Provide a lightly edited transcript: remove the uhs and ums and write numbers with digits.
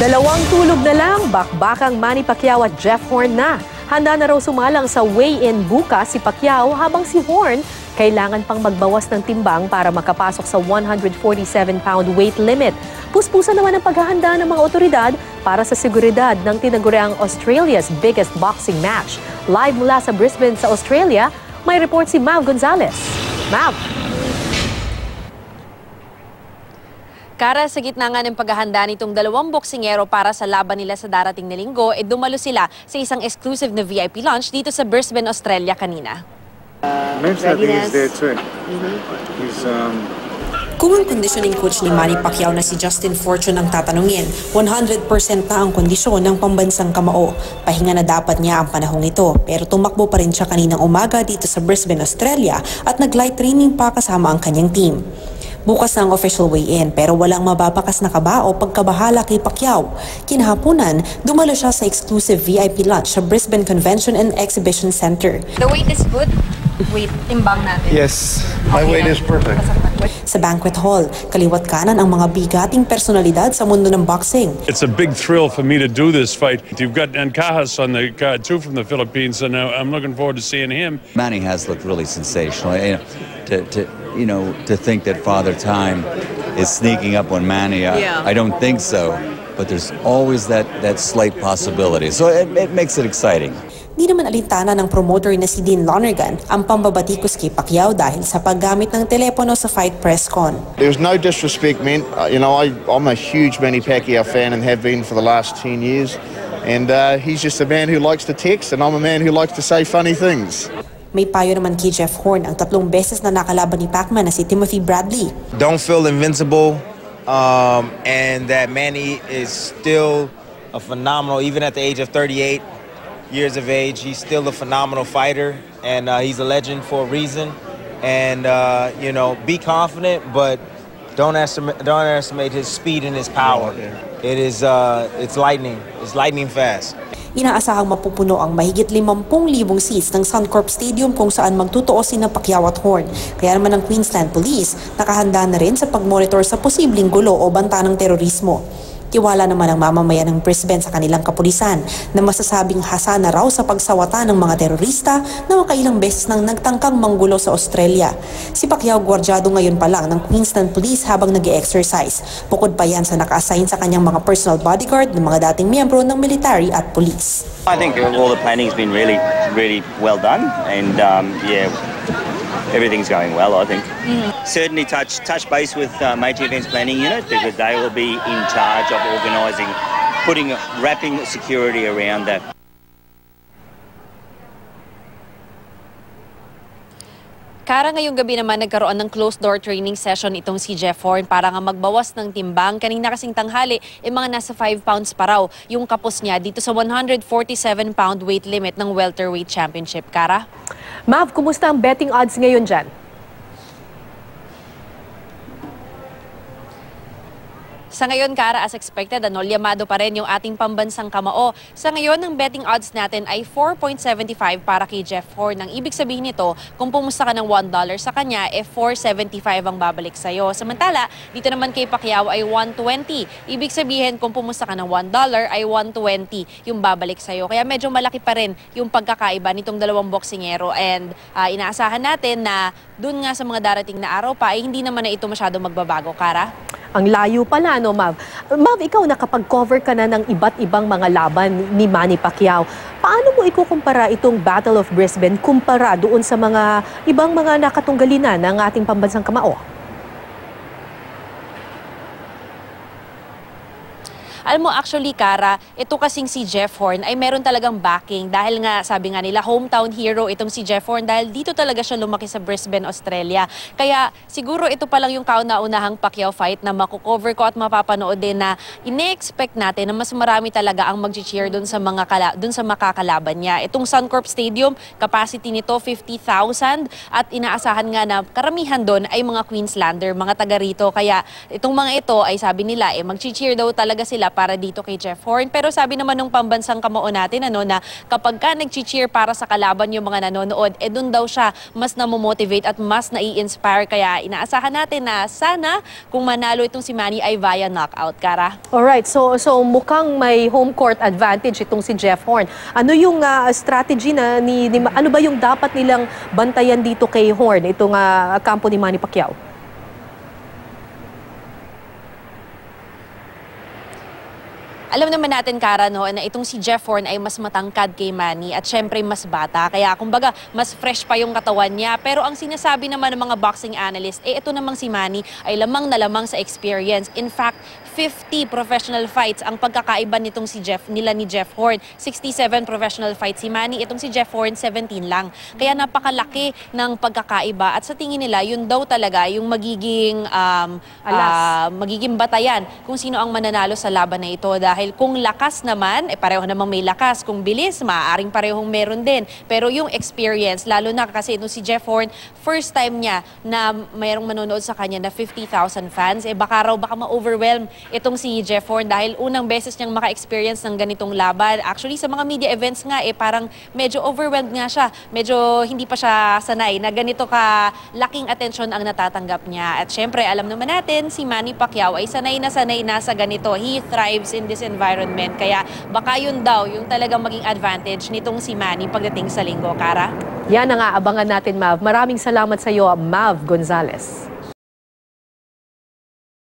Dalawang tulog na lang, bakbakang Manny Pacquiao at Jeff Horn na. Handa na raw sumalang sa weigh-in bukas si Pacquiao habang si Horn kailangan pang magbawas ng timbang para makapasok sa 147-pound weight limit. Puspusan naman ang paghahanda ng mga otoridad para sa seguridad ng tinaguriang Australia's biggest boxing match. Live mula sa Brisbane sa Australia, may report si Mav Gonzalez. Mav! Kara, sa gitna nga ng paghahanda nitong dalawang boksingero para sa laban nila sa darating na linggo, dumalo sila sa isang exclusive na VIP lunch dito sa Brisbane, Australia kanina. Kung ang conditioning coach ni Manny Pacquiao na si Justin Fortune ang tatanungin, 100% na ang kondisyon ng pambansang kamao. Pahinga na dapat niya ang panahong ito, pero tumakbo pa rin siya kaninang umaga dito sa Brisbane, Australia at nag-light training pa kasama ang kanyang team. Bukas na ang official weigh-in pero walang mababakas na kaba o pagkabahala kay Pacquiao. Kinahaponan, dumalo siya sa exclusive VIP lunch sa Brisbane Convention and Exhibition Center. The weight is good? Weight, timbang natin? Yes, my weight is perfect. Sa banquet hall, kaliwat kanan ang mga bigating personalidad sa mundo ng boxing. It's a big thrill for me to do this fight. You've got Ancajas on the card too from the Philippines, and I'm looking forward to seeing him. Manny has looked really sensational. To think that Father Time is sneaking up on Manny, I don't think so. But there's always that slight possibility. So it makes it exciting. Di naman alintana ng promoter na si Dean Lonergan ang pambabatikos kay Pacquiao dahil sa paggamit ng telepono sa fight press con. There's no disrespect meant. I'm a huge Manny Pacquiao fan and have been for the last 10 years. And he's just a man who likes to text and I'm a man who likes to say funny things. May payo naman kay Jeff Horn ang 3 beses na nakalaban ni Pacman na si Timothy Bradley. Don't feel invincible and that Manny is still a phenomenal, even at the age of 38 years of age, he's still a phenomenal fighter and he's a legend for a reason. And be confident, but don't underestimate his speed and his power. It's lightning fast. Inaasahang mapupuno ang mahigit 50,000 seats ng Suncorp Stadium kung saan magtutuosin ng Pacquiao at Horn. Kaya naman ang Queensland Police nakahanda na rin sa pagmonitor sa posibleng gulo o banta ng terorismo. Tiwala naman ang mamamayan ng Brisbane sa kanilang kapulisan na masasabing hasa na raw sa pagsawata ng mga terorista na makailang beses nang nagtangkang manggulo sa Australia. Si Pacquiao gwardyado ngayon pa lang ng Queensland Police habang nag-e-exercise. Bukod pa yan sa naka-assign sa kanyang mga personal bodyguard ng mga dating miyembro ng military at police. I think all the planning has been really well done and everything's going well, I think. Certainly touch base with Major Events Planning Unit because they will be in charge of organising, wrapping security around that. Kara, ngayong gabi naman nagkaroon ng closed-door training session itong si Jeff Horn para nga magbawas ng timbang. Kanina kasing tanghali, mga nasa 5 pounds pa raw yung kapos niya dito sa 147-pound weight limit ng welterweight championship. Kara? Mav, kumusta ang betting odds ngayon dyan? Sa ngayon, Kara, as expected, yammado pa rin yung ating pambansang kamao. Sa ngayon, ang betting odds natin ay 4.75 para kay Jeff Horn. Ang ibig sabihin nito, kung pumusta ka ng $1 sa kanya, 4.75 ang babalik sa'yo. Samantala, dito naman kay Pacquiao ay 1.20. Ibig sabihin, kung pumusta ka ng $1 ay 1.20 yung babalik sa'yo. Kaya medyo malaki pa rin yung pagkakaiba nitong dalawang boksingero. And inaasahan natin na dun nga sa mga darating na araw pa, ay hindi naman na ito masyado magbabago, Kara. Ang layo pala, no, Mav? Mav, ikaw nakapag-cover ka na ng iba't ibang mga laban ni Manny Pacquiao. Paano mo ikukumpara itong Battle of Brisbane kumpara doon sa mga ibang mga nakatunggalina ng ating pambansang kamao? Alam mo, actually, Kara, ito kasing si Jeff Horn ay meron talagang backing dahil nga, sabi nga nila, hometown hero itong si Jeff Horn dahil dito talaga siya lumaki sa Brisbane, Australia. Kaya siguro ito pa lang yung kauna-unahang Pacquiao fight na makukover ko at mapapanood din na ine-expect natin na mas marami talaga ang mag-cheer dun sa makakalaban niya. Itong Suncorp Stadium, capacity nito 50,000 at inaasahan nga na karamihan doon ay mga Queenslander, mga taga rito. Kaya itong mga ito ay sabi nila, mag-cheer daw talaga sila para dito kay Jeff Horn. Pero sabi naman ng pambansang kamao natin na kapag ka nag-cheer para sa kalaban yung mga nanonood, dun daw siya mas namomotivate at mas nai-inspire. Kaya inaasahan natin na sana kung manalo itong si Manny ay via knockout, Kara. Alright, so mukhang may home court advantage itong si Jeff Horn. Ano yung strategy na ano ba yung dapat nilang bantayan dito kay Horn, itong kampo ni Manny Pacquiao? Alam naman natin, Kara, na itong si Jeff Horn ay mas matangkad kay Manny at syempre mas bata. Kaya kumbaga, mas fresh pa yung katawan niya. Pero ang sinasabi naman ng mga boxing analyst, ito namang si Manny ay lamang na lamang sa experience. In fact, 50 professional fights ang pagkakaiba nitong nila ni Jeff Horn. 67 professional fights si Manny, itong si Jeff Horn 17 lang. Kaya napakalaki ng pagkakaiba at sa tingin nila yun daw talaga yung magiging magiging batayan kung sino ang mananalo sa laban na ito. Dahil kung lakas naman, pareho namang may lakas. Kung bilis, maaaring parehong meron din. Pero yung experience, lalo na kasi itong si Jeff Horn, first time niya na mayroong manonood sa kanya na 50,000 fans, baka ma-overwhelm itong si Jeff Horn dahil unang beses niyang maka-experience ng ganitong laban. Actually, sa mga media events nga, parang medyo overwhelmed nga siya. Medyo hindi pa siya sanay na ganito ka laking atensyon ang natatanggap niya. At syempre, alam naman natin, si Manny Pacquiao ay sanay na sa ganito. He thrives in this environment. Kaya baka yun daw, yung talagang maging advantage nitong si Manny pagdating sa linggo. Kara? Yan ang aabangan natin, Mav. Maraming salamat sa iyo, Mav Gonzalez.